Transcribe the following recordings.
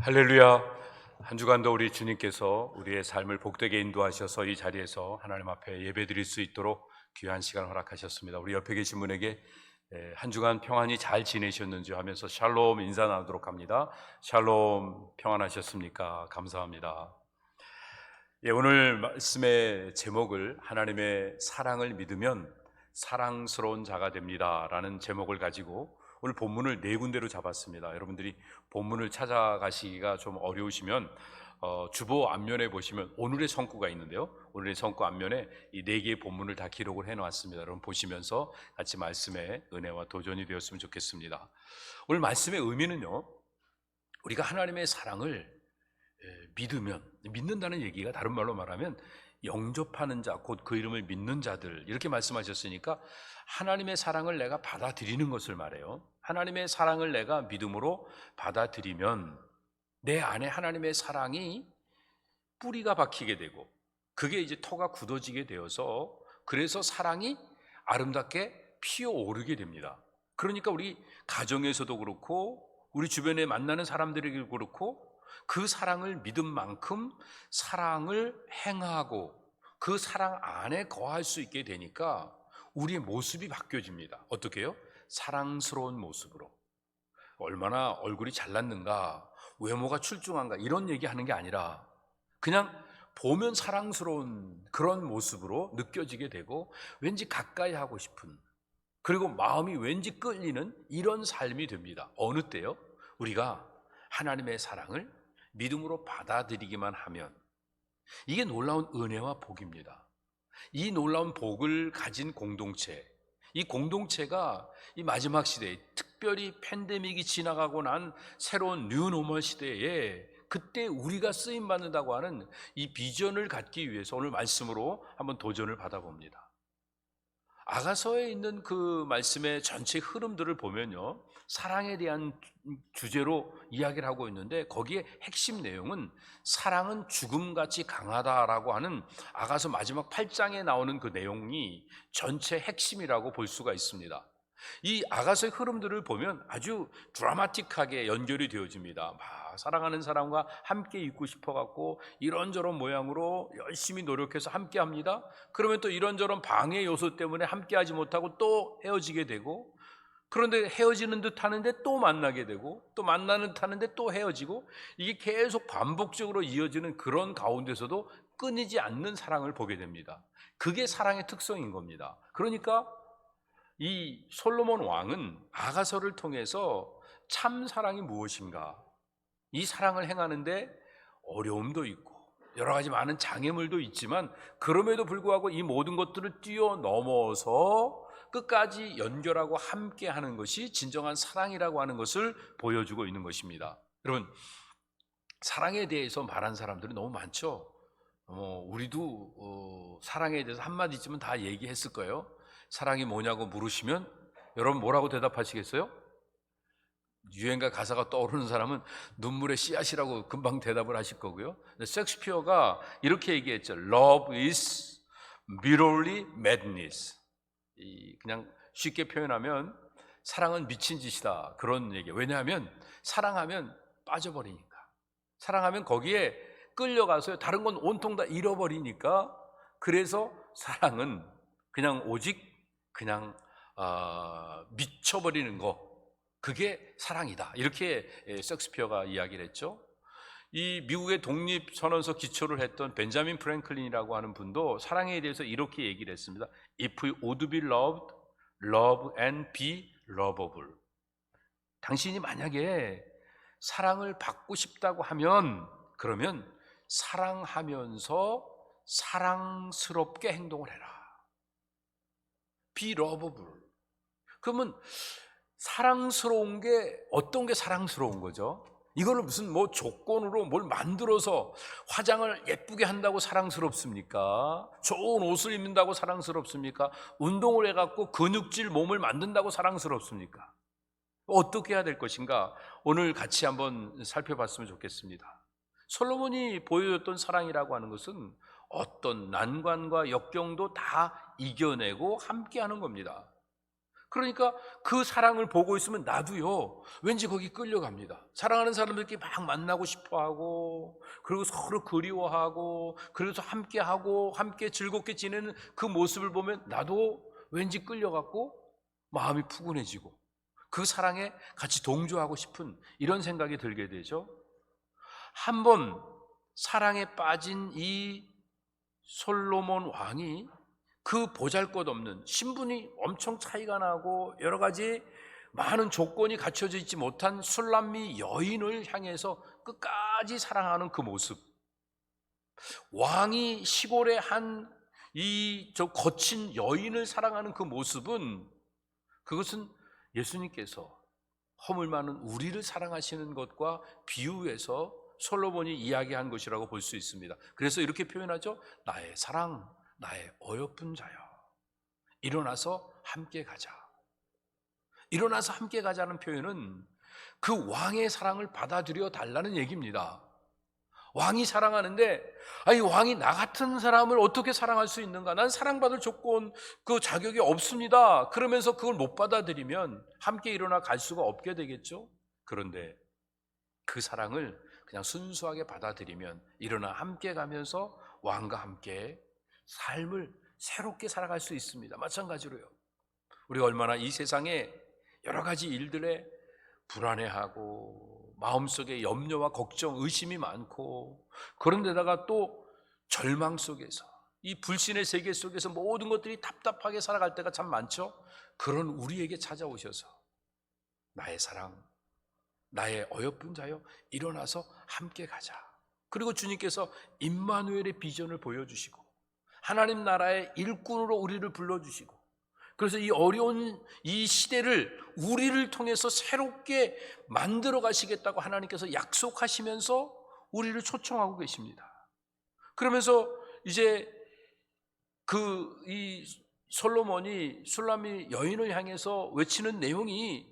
할렐루야. 한 주간도 우리 주님께서 우리의 삶을 복되게 인도하셔서 이 자리에서 하나님 앞에 예배드릴 수 있도록 귀한 시간을 허락하셨습니다. 우리 옆에 계신 분에게 한 주간 평안히 잘 지내셨는지 하면서 샬롬 인사 나누도록 합니다. 샬롬, 평안하셨습니까? 감사합니다. 오늘 말씀의 제목을 하나님의 사랑을 믿으면 사랑스러운 자가 됩니다 라는 제목을 가지고 오늘 본문을 네 군데로 잡았습니다. 여러분들이 본문을 찾아가시기가 좀 어려우시면 주보 앞면에 보시면 오늘의 성구가 있는데요, 오늘의 성구 앞면에 이 네 개의 본문을 다 기록을 해놓았습니다. 여러분 보시면서 같이 말씀의 은혜와 도전이 되었으면 좋겠습니다. 오늘 말씀의 의미는요, 우리가 하나님의 사랑을 믿으면, 믿는다는 얘기가 다른 말로 말하면 영접하는 자, 곧 그 이름을 믿는 자들, 이렇게 말씀하셨으니까 하나님의 사랑을 내가 받아들이는 것을 말해요. 하나님의 사랑을 내가 믿음으로 받아들이면 내 안에 하나님의 사랑이 뿌리가 박히게 되고, 그게 이제 터가 굳어지게 되어서, 그래서 사랑이 아름답게 피어오르게 됩니다. 그러니까 우리 가정에서도 그렇고 우리 주변에 만나는 사람들에게도 그렇고 그 사랑을 믿은 만큼 사랑을 행하고 그 사랑 안에 거할 수 있게 되니까 우리의 모습이 바뀌어집니다. 어떻게 해요? 사랑스러운 모습으로. 얼마나 얼굴이 잘났는가, 외모가 출중한가, 이런 얘기하는 게 아니라 그냥 보면 사랑스러운 그런 모습으로 느껴지게 되고 왠지 가까이 하고 싶은, 그리고 마음이 왠지 끌리는 이런 삶이 됩니다. 어느 때요? 우리가 하나님의 사랑을 믿음으로 받아들이기만 하면. 이게 놀라운 은혜와 복입니다. 이 놀라운 복을 가진 공동체, 이 공동체가 이 마지막 시대에, 특별히 팬데믹이 지나가고 난 새로운 뉴노멀 시대에 그때 우리가 쓰임받는다고 하는 이 비전을 갖기 위해서 오늘 말씀으로 한번 도전을 받아봅니다. 아가서에 있는 그 말씀의 전체 흐름들을 보면요, 사랑에 대한 주제로 이야기를 하고 있는데 거기에 핵심 내용은 사랑은 죽음같이 강하다라고 하는 아가서 마지막 8장에 나오는 그 내용이 전체 핵심이라고 볼 수가 있습니다. 이 아가서의 흐름들을 보면 아주 드라마틱하게 연결이 되어집니다. 막 사랑하는 사람과 함께 있고 싶어갖고 이런저런 모양으로 열심히 노력해서 함께 합니다. 그러면 또 이런저런 방해 요소 때문에 함께 하지 못하고 또 헤어지게 되고, 그런데 헤어지는 듯 하는데 또 만나게 되고, 또 만나는 듯 하는데 또 헤어지고, 이게 계속 반복적으로 이어지는 그런 가운데서도 끊이지 않는 사랑을 보게 됩니다. 그게 사랑의 특성인 겁니다. 그러니까 이 솔로몬 왕은 아가서를 통해서 참 사랑이 무엇인가, 이 사랑을 행하는데 어려움도 있고 여러 가지 많은 장애물도 있지만 그럼에도 불구하고 이 모든 것들을 뛰어넘어서 끝까지 연결하고 함께 하는 것이 진정한 사랑이라고 하는 것을 보여주고 있는 것입니다. 여러분, 사랑에 대해서 말한 사람들이 너무 많죠. 우리도 사랑에 대해서 한마디쯤은 다 얘기했을 거예요. 사랑이 뭐냐고 물으시면 여러분 뭐라고 대답하시겠어요? 유행가 가사가 떠오르는 사람은 눈물의 씨앗이라고 금방 대답을 하실 거고요. 셰익스피어가 이렇게 얘기했죠. Love is merely madness. 그냥 쉽게 표현하면 사랑은 미친 짓이다, 그런 얘기예요. 왜냐하면 사랑하면 빠져버리니까, 사랑하면 거기에 끌려가서 다른 건 온통 다 잃어버리니까. 그래서 사랑은 그냥 오직 그냥 미쳐버리는 거, 그게 사랑이다, 이렇게 셰익스피어가 이야기를 했죠. 이 미국의 독립선언서 기초를 했던 벤자민 프랭클린이라고 하는 분도 사랑에 대해서 이렇게 얘기를 했습니다. If you would be loved, love and be lovable. 당신이 만약에 사랑을 받고 싶다고 하면 그러면 사랑하면서 사랑스럽게 행동을 해라. Be lovable. 그러면 사랑스러운 게 어떤 게 사랑스러운 거죠? 이거를 무슨 뭐 조건으로 뭘 만들어서 화장을 예쁘게 한다고 사랑스럽습니까? 좋은 옷을 입는다고 사랑스럽습니까? 운동을 해갖고 근육질 몸을 만든다고 사랑스럽습니까? 어떻게 해야 될 것인가? 오늘 같이 한번 살펴봤으면 좋겠습니다. 솔로몬이 보여줬던 사랑이라고 하는 것은 어떤 난관과 역경도 다 이겨내고 함께하는 겁니다. 그러니까 그 사랑을 보고 있으면 나도요 왠지 거기 끌려갑니다. 사랑하는 사람들끼리 막 만나고 싶어하고, 그리고 서로 그리워하고, 그래서 함께하고 함께 즐겁게 지내는 그 모습을 보면 나도 왠지 끌려갖고 마음이 푸근해지고 그 사랑에 같이 동조하고 싶은 이런 생각이 들게 되죠. 한번 사랑에 빠진 이 솔로몬 왕이 그 보잘것없는, 신분이 엄청 차이가 나고 여러 가지 많은 조건이 갖춰져 있지 못한 술람미 여인을 향해서 끝까지 사랑하는 그 모습, 왕이 시골의 한 거친 여인을 사랑하는 그 모습은, 그것은 예수님께서 허물 많은 우리를 사랑하시는 것과 비유해서 솔로몬이 이야기한 것이라고 볼 수 있습니다. 그래서 이렇게 표현하죠. 나의 사랑, 나의 어여쁜 자여, 일어나서 함께 가자. 일어나서 함께 가자는 표현은 그 왕의 사랑을 받아들여 달라는 얘기입니다. 왕이 사랑하는데, 아니 왕이 나 같은 사람을 어떻게 사랑할 수 있는가? 난 사랑받을 조건, 그 자격이 없습니다. 그러면서 그걸 못 받아들이면 함께 일어나 갈 수가 없게 되겠죠. 그런데 그 사랑을 그냥 순수하게 받아들이면 일어나 함께 가면서 왕과 함께 삶을 새롭게 살아갈 수 있습니다. 마찬가지로요, 우리가 얼마나 이 세상에 여러 가지 일들에 불안해하고 마음속에 염려와 걱정, 의심이 많고, 그런데다가 또 절망 속에서, 이 불신의 세계 속에서 모든 것들이 답답하게 살아갈 때가 참 많죠. 그런 우리에게 찾아오셔서 나의 사랑, 나의 어여쁜 자여, 일어나서 함께 가자. 그리고 주님께서 임마누엘의 비전을 보여주시고 하나님 나라의 일꾼으로 우리를 불러주시고, 그래서 이 어려운 이 시대를 우리를 통해서 새롭게 만들어 가시겠다고 하나님께서 약속하시면서 우리를 초청하고 계십니다. 그러면서 이제 이 솔로몬이 술람미 여인을 향해서 외치는 내용이,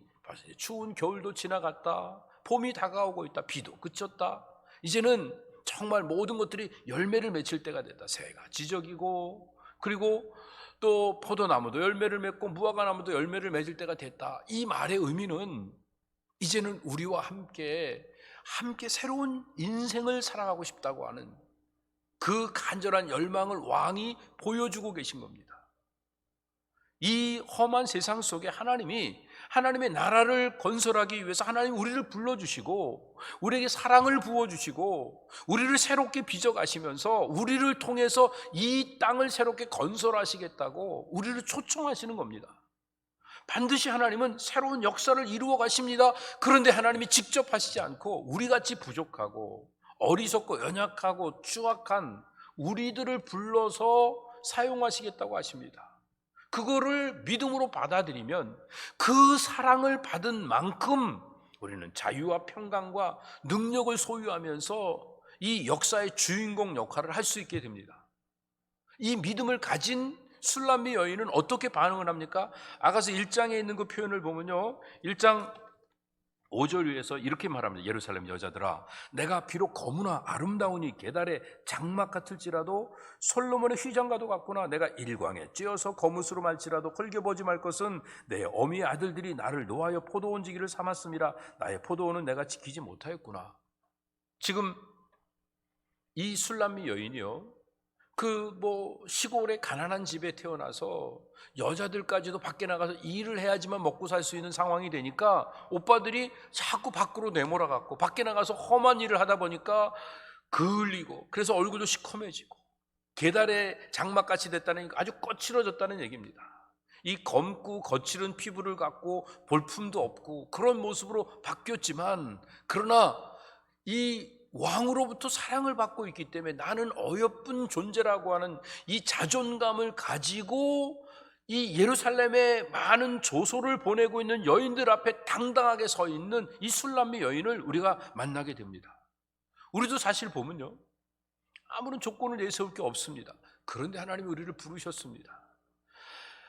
추운 겨울도 지나갔다, 봄이 다가오고 있다, 비도 그쳤다, 이제는 정말 모든 것들이 열매를 맺힐 때가 됐다. 새가 지저귀고, 그리고 또 포도나무도 열매를 맺고 무화과나무도 열매를 맺을 때가 됐다. 이 말의 의미는 이제는 우리와 함께 새로운 인생을 살아가고 싶다고 하는 그 간절한 열망을 왕이 보여주고 계신 겁니다. 이 험한 세상 속에 하나님의 나라를 건설하기 위해서 하나님 우리를 불러주시고 우리에게 사랑을 부어주시고 우리를 새롭게 빚어가시면서 우리를 통해서 이 땅을 새롭게 건설하시겠다고 우리를 초청하시는 겁니다. 반드시 하나님은 새로운 역사를 이루어 가십니다. 그런데 하나님이 직접 하시지 않고 우리같이 부족하고 어리석고 연약하고 추악한 우리들을 불러서 사용하시겠다고 하십니다. 그거를 믿음으로 받아들이면 그 사랑을 받은 만큼 우리는 자유와 평강과 능력을 소유하면서 이 역사의 주인공 역할을 할 수 있게 됩니다. 이 믿음을 가진 술람미 여인은 어떻게 반응을 합니까? 아가서 1장에 있는 그 표현을 보면요, 1장 5절에서 이렇게 말합니다. 예루살렘 여자들아, 내가 비록 거무나 아름다우니 게달의 장막 같을지라도 솔로몬의 휘장과도 같구나. 내가 일광에 찧어서 거무스로 말지라도 헐겨보지 말 것은 내 어미의 아들들이 나를 노하여 포도원 지기를 삼았음이라. 나의 포도원은 내가 지키지 못하였구나. 지금 이 술람미 여인이요, 시골의 가난한 집에 태어나서 여자들까지도 밖에 나가서 일을 해야지만 먹고 살 수 있는 상황이 되니까 오빠들이 자꾸 밖으로 내몰아갖고 밖에 나가서 험한 일을 하다 보니까 그을리고, 그래서 얼굴도 시커매지고 게달의 장막같이 됐다는, 아주 거칠어졌다는 얘기입니다. 이 검고 거칠은 피부를 갖고 볼품도 없고 그런 모습으로 바뀌었지만, 그러나 이 왕으로부터 사랑을 받고 있기 때문에 나는 어여쁜 존재라고 하는 이 자존감을 가지고 이 예루살렘에 많은 조소를 보내고 있는 여인들 앞에 당당하게 서 있는 이 술람미 여인을 우리가 만나게 됩니다. 우리도 사실 보면요, 아무런 조건을 내세울 게 없습니다. 그런데 하나님이 우리를 부르셨습니다.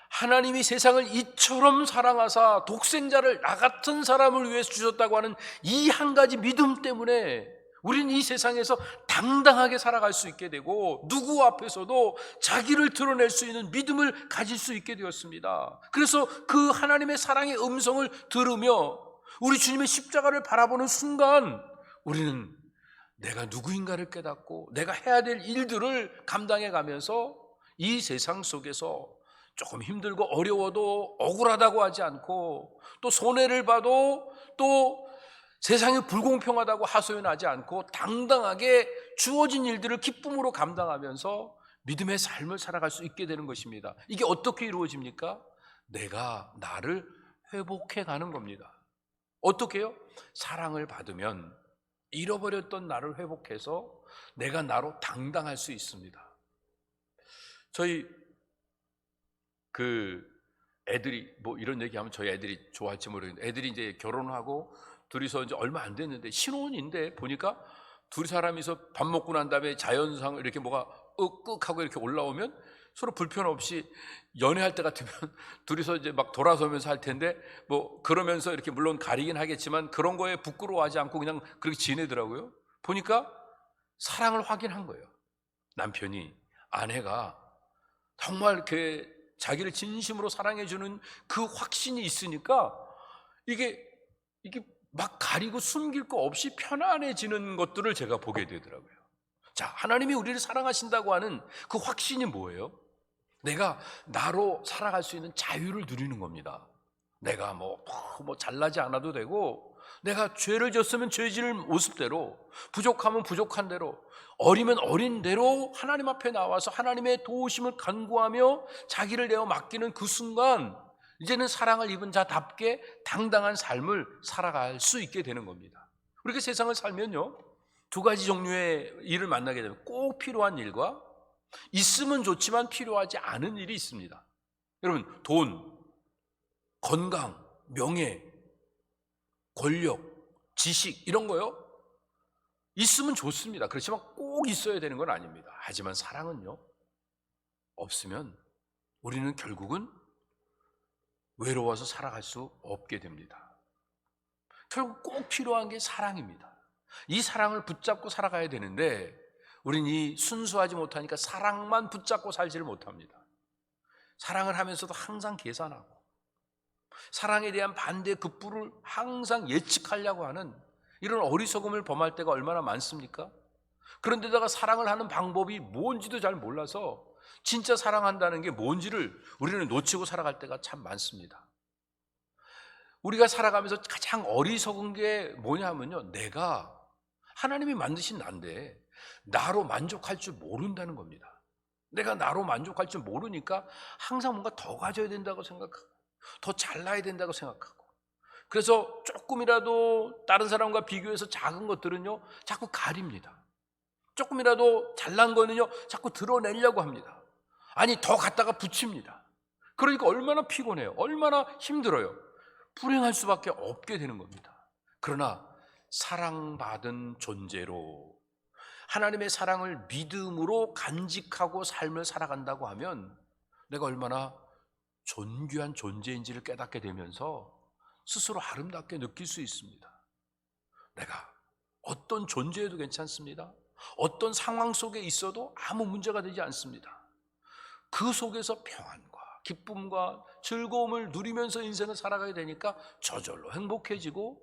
하나님이 세상을 이처럼 사랑하사 독생자를 나 같은 사람을 위해서 주셨다고 하는 이 한 가지 믿음 때문에 우리는 이 세상에서 당당하게 살아갈 수 있게 되고 누구 앞에서도 자기를 드러낼 수 있는 믿음을 가질 수 있게 되었습니다. 그래서 그 하나님의 사랑의 음성을 들으며 우리 주님의 십자가를 바라보는 순간 우리는 내가 누구인가를 깨닫고 내가 해야 될 일들을 감당해 가면서 이 세상 속에서 조금 힘들고 어려워도 억울하다고 하지 않고 또 손해를 봐도 또 세상이 불공평하다고 하소연하지 않고 당당하게 주어진 일들을 기쁨으로 감당하면서 믿음의 삶을 살아갈 수 있게 되는 것입니다. 이게 어떻게 이루어집니까? 내가 나를 회복해 가는 겁니다. 어떻게 해요? 사랑을 받으면 잃어버렸던 나를 회복해서 내가 나로 당당할 수 있습니다. 저희 애들이 뭐 이런 얘기하면 저희 애들이 좋아할지 모르겠는데 애들이 이제 결혼하고 둘이서 이제 얼마 안 됐는데 신혼인데 보니까 둘 사람이서 밥 먹고 난 다음에 자연상 이렇게 뭐가 으쓱하고 이렇게 올라오면 서로 불편 없이 연애할 때 같으면 둘이서 이제 막 돌아서면서 할 텐데 뭐 그러면서 이렇게 물론 가리긴 하겠지만 그런 거에 부끄러워하지 않고 그냥 그렇게 지내더라고요. 보니까 사랑을 확인한 거예요. 남편이 아내가 정말 이렇게 자기를 진심으로 사랑해주는 그 확신이 있으니까 이게 막 가리고 숨길 거 없이 편안해지는 것들을 제가 보게 되더라고요. 자, 하나님이 우리를 사랑하신다고 하는 그 확신이 뭐예요? 내가 나로 살아갈 수 있는 자유를 누리는 겁니다. 내가 뭐 잘나지 않아도 되고 내가 죄를 졌으면 죄 지을 모습대로 부족하면 부족한 대로 어리면 어린 대로 하나님 앞에 나와서 하나님의 도우심을 간구하며 자기를 내어 맡기는 그 순간 이제는 사랑을 입은 자답게 당당한 삶을 살아갈 수 있게 되는 겁니다. 우리가 세상을 살면요 두 가지 종류의 일을 만나게 되면 꼭 필요한 일과 있으면 좋지만 필요하지 않은 일이 있습니다. 여러분 돈, 건강, 명예, 권력, 지식 이런 거요 있으면 좋습니다. 그렇지만 꼭 있어야 되는 건 아닙니다. 하지만 사랑은요 없으면 우리는 결국은 외로워서 살아갈 수 없게 됩니다. 결국 꼭 필요한 게 사랑입니다. 이 사랑을 붙잡고 살아가야 되는데 우린 이 순수하지 못하니까 사랑만 붙잡고 살지를 못합니다. 사랑을 하면서도 항상 계산하고 사랑에 대한 반대 급부를 항상 예측하려고 하는 이런 어리석음을 범할 때가 얼마나 많습니까? 그런데다가 사랑을 하는 방법이 뭔지도 잘 몰라서 진짜 사랑한다는 게 뭔지를 우리는 놓치고 살아갈 때가 참 많습니다. 우리가 살아가면서 가장 어리석은 게 뭐냐면요 내가 하나님이 만드신 난데 나로 만족할 줄 모른다는 겁니다. 내가 나로 만족할 줄 모르니까 항상 뭔가 더 가져야 된다고 생각하고 더 잘나야 된다고 생각하고 그래서 조금이라도 다른 사람과 비교해서 작은 것들은요 자꾸 가립니다. 조금이라도 잘난 거는요 자꾸 드러내려고 합니다. 아니 더 갖다가 붙입니다. 그러니까 얼마나 피곤해요. 얼마나 힘들어요. 불행할 수밖에 없게 되는 겁니다. 그러나 사랑받은 존재로 하나님의 사랑을 믿음으로 간직하고 삶을 살아간다고 하면 내가 얼마나 존귀한 존재인지를 깨닫게 되면서 스스로 아름답게 느낄 수 있습니다. 내가 어떤 존재여도 괜찮습니다. 어떤 상황 속에 있어도 아무 문제가 되지 않습니다. 그 속에서 평안과 기쁨과 즐거움을 누리면서 인생을 살아가게 되니까 저절로 행복해지고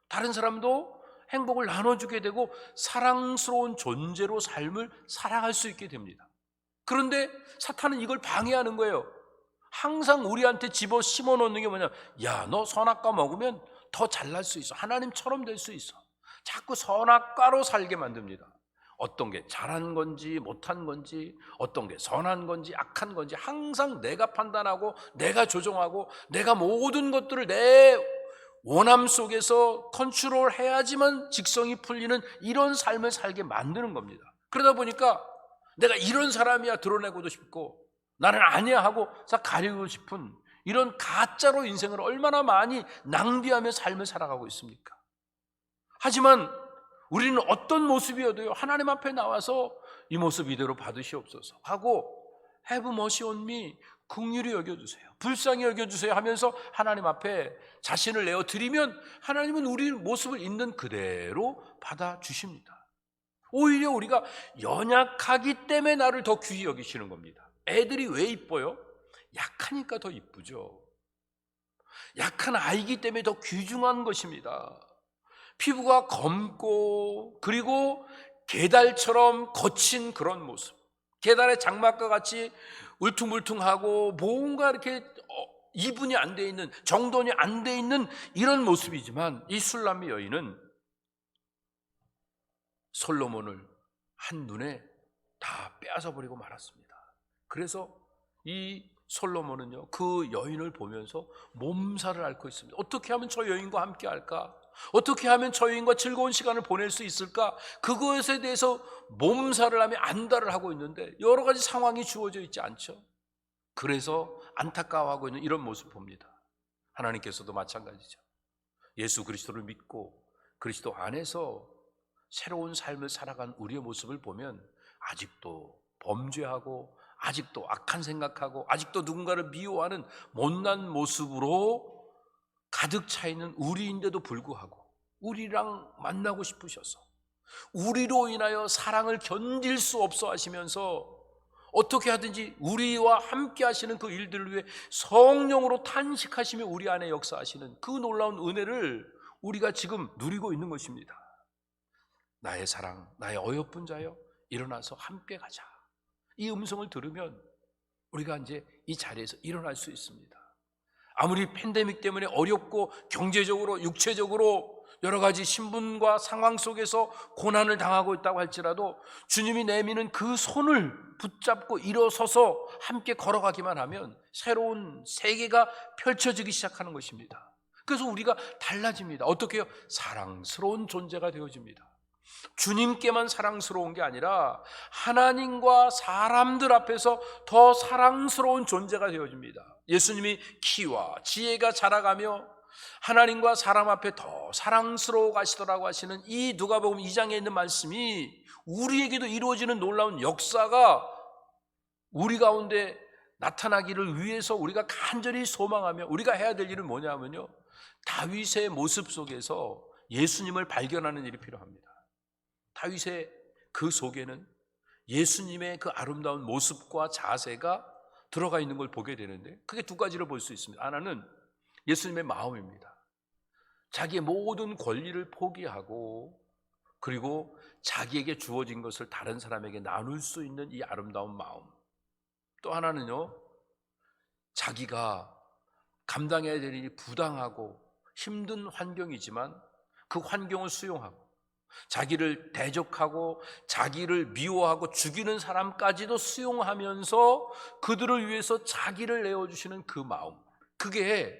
다른 사람도 행복을 나눠주게 되고 사랑스러운 존재로 삶을 살아갈 수 있게 됩니다. 그런데 사탄은 이걸 방해하는 거예요. 항상 우리한테 집어 심어놓는 게 뭐냐, 야, 너 선악과 먹으면 더 잘날 수 있어. 하나님처럼 될 수 있어. 자꾸 선악과로 살게 만듭니다. 어떤 게 잘한 건지 못한 건지, 어떤 게 선한 건지 악한 건지 항상 내가 판단하고 내가 조종하고 내가 모든 것들을 내 원함 속에서 컨트롤해야지만 직성이 풀리는 이런 삶을 살게 만드는 겁니다. 그러다 보니까 내가 이런 사람이야 드러내고도 싶고 나는 아니야 하고 가리고 싶은 이런 가짜로 인생을 얼마나 많이 낭비하며 삶을 살아가고 있습니까? 하지만 우리는 어떤 모습이어도요 하나님 앞에 나와서 이 모습 이대로 받으시옵소서 하고 Have mercy on me, 긍휼히 여겨주세요, 불쌍히 여겨주세요 하면서 하나님 앞에 자신을 내어드리면 하나님은 우리 모습을 있는 그대로 받아주십니다. 오히려 우리가 연약하기 때문에 나를 더 귀히 여기시는 겁니다. 애들이 왜 이뻐요? 약하니까 더 이쁘죠. 약한 아이기 때문에 더 귀중한 것입니다. 피부가 검고 그리고 게달처럼 거친 그런 모습, 게달의 장막과 같이 울퉁불퉁하고 뭔가 이렇게 이분이 안 돼 있는, 정돈이 안 돼 있는 이런 모습이지만, 이 술람미 여인은 솔로몬을 한눈에 다 빼앗아 버리고 말았습니다. 그래서 이 솔로몬은요, 그 여인을 보면서 몸살을 앓고 있습니다. 어떻게 하면 저 여인과 함께 할까? 어떻게 하면 저 여인과 즐거운 시간을 보낼 수 있을까? 그것에 대해서 몸살을 하며 안달을 하고 있는데 여러 가지 상황이 주어져 있지 않죠. 그래서 안타까워하고 있는 이런 모습을 봅니다. 하나님께서도 마찬가지죠. 예수 그리스도를 믿고 그리스도 안에서 새로운 삶을 살아간 우리의 모습을 보면 아직도 범죄하고 아직도 악한 생각하고 아직도 누군가를 미워하는 못난 모습으로 가득 차 있는 우리인데도 불구하고 우리랑 만나고 싶으셔서 우리로 인하여 사랑을 견딜 수 없어 하시면서 어떻게 하든지 우리와 함께 하시는 그 일들을 위해 성령으로 탄식하시며 우리 안에 역사하시는 그 놀라운 은혜를 우리가 지금 누리고 있는 것입니다. 나의 사랑, 나의 어여쁜 자여, 일어나서 함께 가자. 이 음성을 들으면 우리가 이제 이 자리에서 일어날 수 있습니다. 아무리 팬데믹 때문에 어렵고 경제적으로 육체적으로 여러 가지 신분과 상황 속에서 고난을 당하고 있다고 할지라도 주님이 내미는 그 손을 붙잡고 일어서서 함께 걸어가기만 하면 새로운 세계가 펼쳐지기 시작하는 것입니다. 그래서 우리가 달라집니다. 어떻게 해요? 사랑스러운 존재가 되어집니다. 주님께만 사랑스러운 게 아니라 하나님과 사람들 앞에서 더 사랑스러운 존재가 되어집니다. 예수님이 키와 지혜가 자라가며 하나님과 사람 앞에 더 사랑스러워 가시더라고 하시는 이 누가복음 2장에 있는 말씀이 우리에게도 이루어지는 놀라운 역사가 우리 가운데 나타나기를 위해서 우리가 간절히 소망하며 우리가 해야 될 일은 뭐냐면요, 다윗의 모습 속에서 예수님을 발견하는 일이 필요합니다. 다윗의 그 속에는 예수님의 그 아름다운 모습과 자세가 들어가 있는 걸 보게 되는데, 그게 두 가지를 볼 수 있습니다. 하나는 예수님의 마음입니다. 자기의 모든 권리를 포기하고 그리고 자기에게 주어진 것을 다른 사람에게 나눌 수 있는 이 아름다운 마음. 또 하나는요, 자기가 감당해야 될 일이 부당하고 힘든 환경이지만 그 환경을 수용하고 자기를 대적하고 자기를 미워하고 죽이는 사람까지도 수용하면서 그들을 위해서 자기를 내어주시는 그 마음, 그게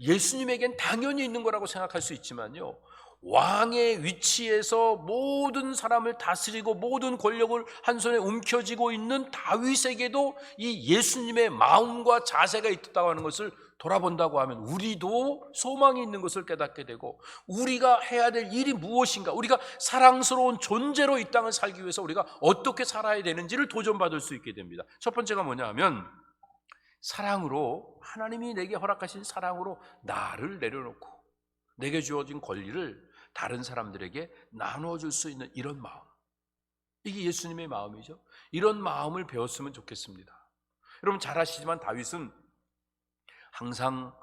예수님에겐 당연히 있는 거라고 생각할 수 있지만요, 왕의 위치에서 모든 사람을 다스리고 모든 권력을 한 손에 움켜쥐고 있는 다윗에게도 이 예수님의 마음과 자세가 있다고 하는 것을 돌아본다고 하면 우리도 소망이 있는 것을 깨닫게 되고, 우리가 해야 될 일이 무엇인가, 우리가 사랑스러운 존재로 이 땅을 살기 위해서 우리가 어떻게 살아야 되는지를 도전받을 수 있게 됩니다. 첫 번째가 뭐냐 하면, 사랑으로, 하나님이 내게 허락하신 사랑으로 나를 내려놓고 내게 주어진 권리를 다른 사람들에게 나눠줄 수 있는 이런 마음, 이게 예수님의 마음이죠. 이런 마음을 배웠으면 좋겠습니다. 여러분 잘 아시지만 다윗은 항상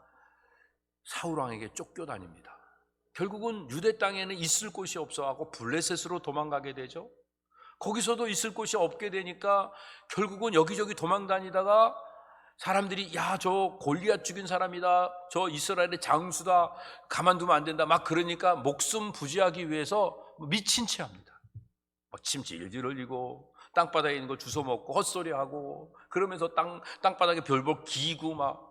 사울왕에게 쫓겨다닙니다. 결국은 유대 땅에는 있을 곳이 없어하고 블레셋으로 도망가게 되죠. 거기서도 있을 곳이 없게 되니까 결국은 여기저기 도망다니다가 사람들이 야, 저 골리앗 죽인 사람이다, 저 이스라엘의 장수다, 가만두면 안 된다 막 그러니까 목숨 부지하기 위해서 미친 채 합니다. 막 침 질질 흘리고 땅바닥에 있는 거 주워 먹고 헛소리하고 그러면서 땅바닥에 별볼 기고 막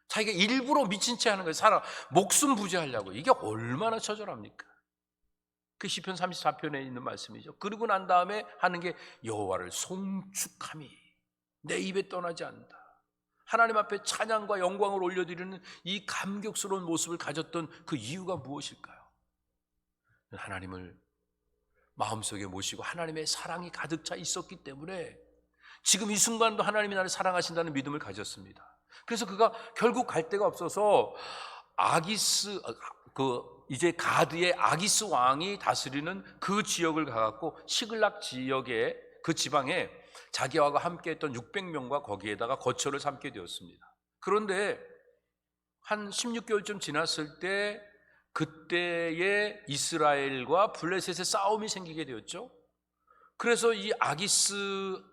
자기가 일부러 미친 채 하는 거예요. 사람 목숨 부지하려고. 이게 얼마나 처절합니까? 그 시편 34편에 있는 말씀이죠. 그러고 난 다음에 하는 게 여호와를 송축함이 내 입에 떠나지 않는다. 하나님 앞에 찬양과 영광을 올려드리는 이 감격스러운 모습을 가졌던 그 이유가 무엇일까요? 하나님을 마음속에 모시고 하나님의 사랑이 가득 차 있었기 때문에 지금 이 순간도 하나님이 나를 사랑하신다는 믿음을 가졌습니다. 그래서 그가 결국 갈 데가 없어서 아기스, 그 이제 가드의 아기스 왕이 다스리는 그 지역을 가갖고 시글락 지역의 그 지방에 자기와 함께 했던 600명과 거기에다가 거처를 삼게 되었습니다. 그런데 한 16개월쯤 지났을 때 그때의 이스라엘과 블레셋의 싸움이 생기게 되었죠. 그래서 이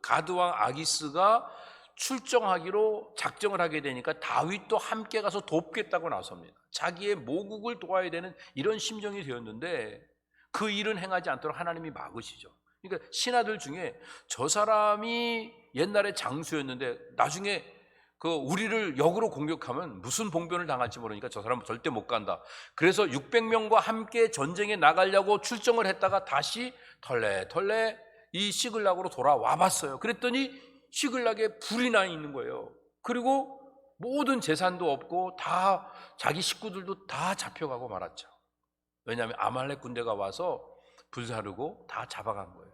가드왕 아기스가 출정하기로 작정을 하게 되니까 다윗도 함께 가서 돕겠다고 나섭니다. 자기의 모국을 도와야 되는 이런 심정이 되었는데 그 일은 행하지 않도록 하나님이 막으시죠. 그러니까 신하들 중에 저 사람이 옛날에 장수였는데 나중에 우리를 역으로 공격하면 무슨 봉변을 당할지 모르니까 저 사람은 절대 못 간다. 그래서 600명과 함께 전쟁에 나가려고 출정을 했다가 다시 털레 이 시글락으로 돌아와 봤어요. 그랬더니 시글락에 불이 나 있는 거예요. 그리고 모든 재산도 없고 다 자기 식구들도 다 잡혀가고 말았죠. 왜냐하면 아말렉 군대가 와서 불사르고 다 잡아간 거예요.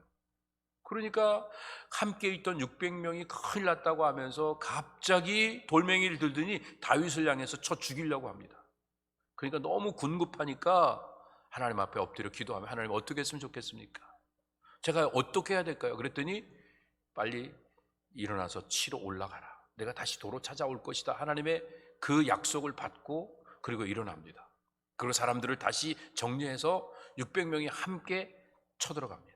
그러니까 함께 있던 600명이 큰일 났다고 하면서 갑자기 돌멩이를 들더니 다윗을 향해서 쳐 죽이려고 합니다. 그러니까 너무 군급하니까 하나님 앞에 엎드려 기도하면 하나님 어떻게 했으면 좋겠습니까? 제가 어떻게 해야 될까요? 그랬더니 빨리 일어나서 치러 올라가라. 내가 다시 도로 찾아올 것이다. 하나님의 그 약속을 받고 그리고 일어납니다. 그리고 사람들을 다시 정리해서 600명이 함께 쳐들어갑니다.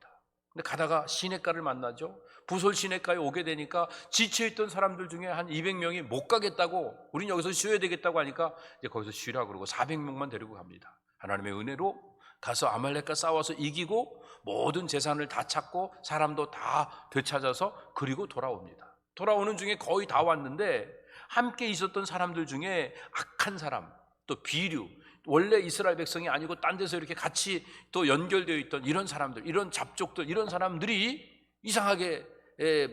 근데 가다가 시냇가를 만나죠. 부솔 시냇가에 오게 되니까 지쳐있던 사람들 중에 한 200명이 못 가겠다고, 우린 여기서 쉬어야 되겠다고 하니까 이제 거기서 쉬라 그러고 400명만 데리고 갑니다. 하나님의 은혜로 가서 아말렉과 싸워서 이기고 모든 재산을 다 찾고 사람도 다 되찾아서 그리고 돌아옵니다. 돌아오는 중에 거의 다 왔는데 함께 있었던 사람들 중에 악한 사람, 또 비류, 원래 이스라엘 백성이 아니고 딴 데서 이렇게 같이 또 연결되어 있던 이런 사람들, 이런 잡족들, 이런 사람들이 이상하게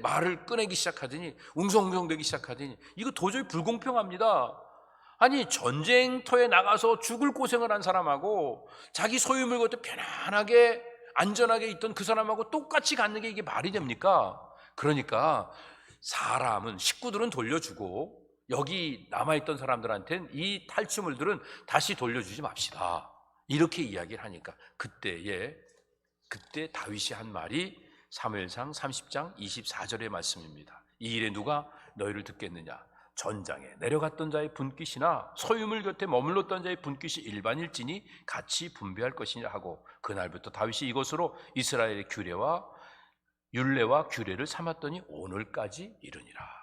말을 꺼내기 시작하더니 웅성웅성되기 시작하더니 이거 도저히 불공평합니다. 아니 전쟁터에 나가서 죽을 고생을 한 사람하고 자기 소유물 것도 편안하게 안전하게 있던 그 사람하고 똑같이 갖는 게 이게 말이 됩니까? 그러니까 사람은 식구들은 돌려주고 여기 남아있던 사람들한테는 이 탈취물들은 다시 돌려주지 맙시다. 이렇게 이야기를 하니까 그때 다윗이 한 말이 사무엘상 30장 24절의 말씀입니다. 이 일에 누가 너희를 듣겠느냐? 전장에 내려갔던 자의 분깃이나 소유물 곁에 머물렀던 자의 분깃이 일반일진이 같이 분배할 것이냐 하고 그날부터 다윗이 이것으로 이스라엘의 율례와 규례를 삼았더니 오늘까지 이르니라.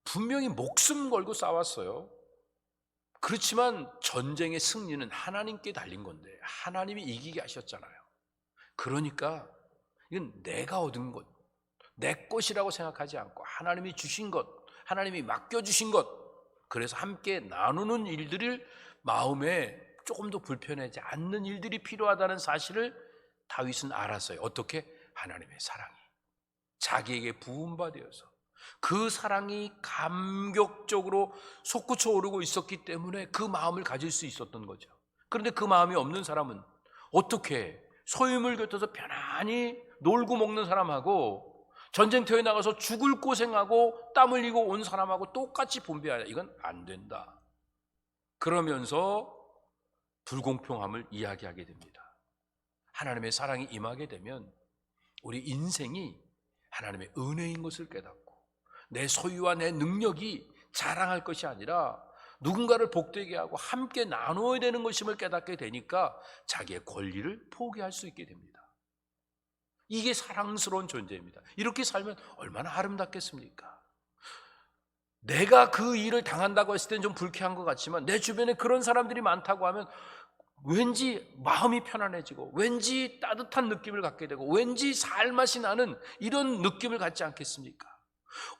분명히 목숨 걸고 싸웠어요. 그렇지만 전쟁의 승리는 하나님께 달린 건데 하나님이 이기게 하셨잖아요. 그러니까 이건 내가 얻은 것, 내 것이라고 생각하지 않고 하나님이 주신 것, 하나님이 맡겨주신 것, 그래서 함께 나누는 일들을 마음에 조금 더 불편하지 않는 일들이 필요하다는 사실을 다윗은 알았어요. 어떻게? 하나님의 사랑이 자기에게 부음받아서 그 사랑이 감격적으로 솟구쳐 오르고 있었기 때문에 그 마음을 가질 수 있었던 거죠. 그런데 그 마음이 없는 사람은 어떻게 소유물 곁에서 편안히 놀고 먹는 사람하고 전쟁터에 나가서 죽을 고생하고 땀 흘리고 온 사람하고 똑같이 분배하냐? 이건 안 된다. 그러면서 불공평함을 이야기하게 됩니다. 하나님의 사랑이 임하게 되면 우리 인생이 하나님의 은혜인 것을 깨닫고 내 소유와 내 능력이 자랑할 것이 아니라 누군가를 복되게 하고 함께 나누어야 되는 것임을 깨닫게 되니까 자기의 권리를 포기할 수 있게 됩니다. 이게 사랑스러운 존재입니다. 이렇게 살면 얼마나 아름답겠습니까? 내가 그 일을 당한다고 했을 때는 좀 불쾌한 것 같지만 내 주변에 그런 사람들이 많다고 하면 왠지 마음이 편안해지고 왠지 따뜻한 느낌을 갖게 되고 왠지 살맛이 나는 이런 느낌을 갖지 않겠습니까?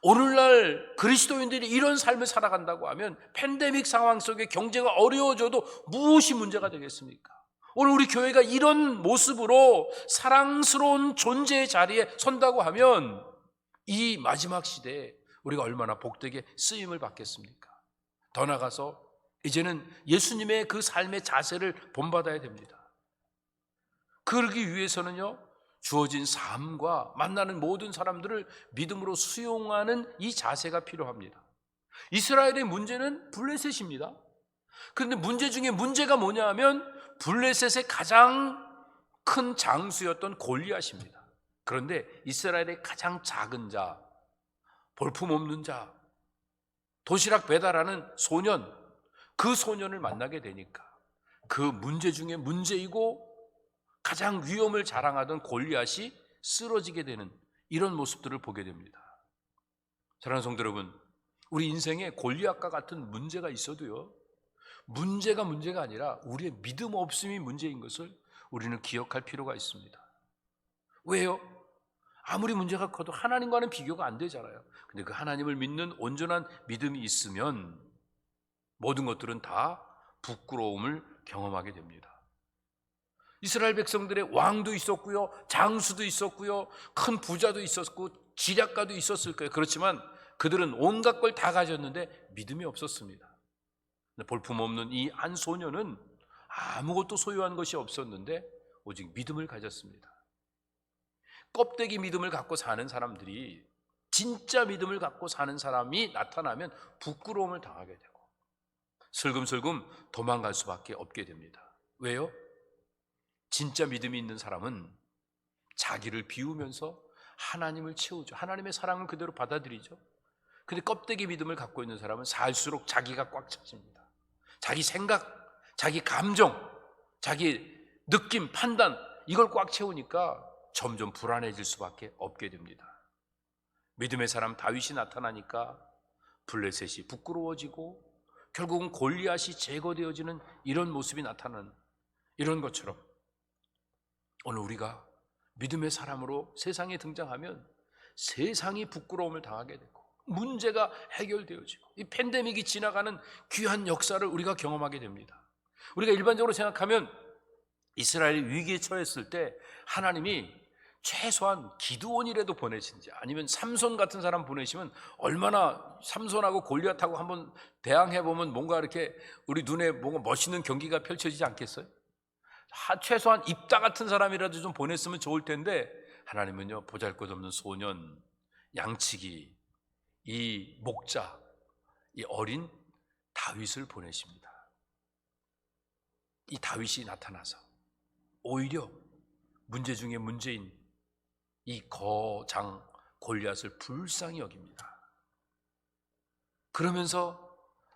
오늘날 그리스도인들이 이런 삶을 살아간다고 하면 팬데믹 상황 속에 경제가 어려워져도 무엇이 문제가 되겠습니까? 오늘 우리 교회가 이런 모습으로 사랑스러운 존재의 자리에 선다고 하면 이 마지막 시대에 우리가 얼마나 복되게 쓰임을 받겠습니까? 더 나아가서 이제는 예수님의 그 삶의 자세를 본받아야 됩니다. 그러기 위해서는요, 주어진 삶과 만나는 모든 사람들을 믿음으로 수용하는 이 자세가 필요합니다. 이스라엘의 문제는 블레셋입니다. 그런데 문제 중에 문제가 뭐냐 하면 블레셋의 가장 큰 장수였던 골리앗입니다. 그런데 이스라엘의 가장 작은 자, 볼품없는 자, 도시락 배달하는 소년, 그 소년을 만나게 되니까 그 문제 중에 문제이고 가장 위험을 자랑하던 골리앗이 쓰러지게 되는 이런 모습들을 보게 됩니다. 사랑하는 성도 여러분, 우리 인생에 골리앗과 같은 문제가 있어도요, 문제가 문제가 아니라 우리의 믿음 없음이 문제인 것을 우리는 기억할 필요가 있습니다. 왜요? 아무리 문제가 커도 하나님과는 비교가 안 되잖아요. 근데 그 하나님을 믿는 온전한 믿음이 있으면 모든 것들은 다 부끄러움을 경험하게 됩니다. 이스라엘 백성들의 왕도 있었고요, 장수도 있었고요, 큰 부자도 있었고 지략가도 있었을 거예요. 그렇지만 그들은 온갖 걸 다 가졌는데 믿음이 없었습니다. 볼품없는 이 한 소년은 아무것도 소유한 것이 없었는데 오직 믿음을 가졌습니다. 껍데기 믿음을 갖고 사는 사람들이 진짜 믿음을 갖고 사는 사람이 나타나면 부끄러움을 당하게 되고 슬금슬금 도망갈 수밖에 없게 됩니다. 왜요? 진짜 믿음이 있는 사람은 자기를 비우면서 하나님을 채우죠. 하나님의 사랑을 그대로 받아들이죠. 근데 껍데기 믿음을 갖고 있는 사람은 살수록 자기가 꽉 차집니다. 자기 생각, 자기 감정, 자기 느낌, 판단, 이걸 꽉 채우니까 점점 불안해질 수밖에 없게 됩니다. 믿음의 사람 다윗이 나타나니까 블레셋이 부끄러워지고 결국은 골리앗이 제거되어지는 이런 모습이 나타나는 이런 것처럼 오늘 우리가 믿음의 사람으로 세상에 등장하면 세상이 부끄러움을 당하게 되고 문제가 해결되어지고 이 팬데믹이 지나가는 귀한 역사를 우리가 경험하게 됩니다. 우리가 일반적으로 생각하면 이스라엘이 위기에 처했을 때 하나님이 최소한 기드온이라도 보내신지 아니면 삼손 같은 사람 보내시면 얼마나 삼손하고 골리앗하고 한번 대항해보면 뭔가 이렇게 우리 눈에 뭔가 멋있는 경기가 펼쳐지지 않겠어요? 최소한 입다 같은 사람이라도 좀 보냈으면 좋을 텐데 하나님은요, 보잘것없는 소년, 양치기, 이 목자, 이 어린 다윗을 보내십니다. 이 다윗이 나타나서 오히려 문제 중에 문제인 이 거장 골리앗을 불쌍히 여깁니다. 그러면서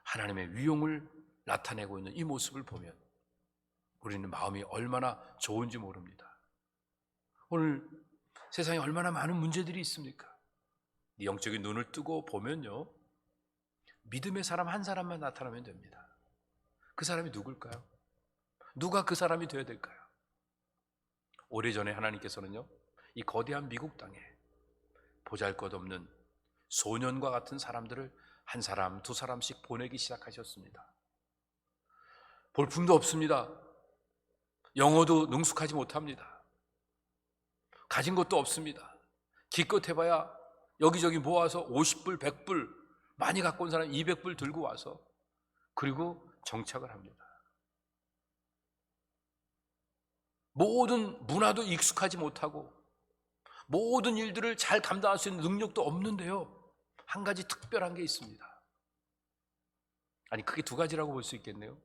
하나님의 위용을 나타내고 있는 이 모습을 보면 우리는 마음이 얼마나 좋은지 모릅니다. 오늘 세상에 얼마나 많은 문제들이 있습니까? 영적인 눈을 뜨고 보면요, 믿음의 사람 한 사람만 나타나면 됩니다. 그 사람이 누굴까요? 누가 그 사람이 되어야 될까요? 오래전에 하나님께서는요, 이 거대한 미국 땅에 보잘것없는 소년과 같은 사람들을 한 사람, 두 사람씩 보내기 시작하셨습니다. 볼품도 없습니다. 영어도 능숙하지 못합니다. 가진 것도 없습니다. 기껏 해봐야 여기저기 모아서 50불, 100불, 많이 갖고 온 사람 200불 들고 와서 그리고 정착을 합니다. 모든 문화도 익숙하지 못하고 모든 일들을 잘 감당할 수 있는 능력도 없는데요, 한 가지 특별한 게 있습니다. 아니, 크게 두 가지라고 볼 수 있겠네요.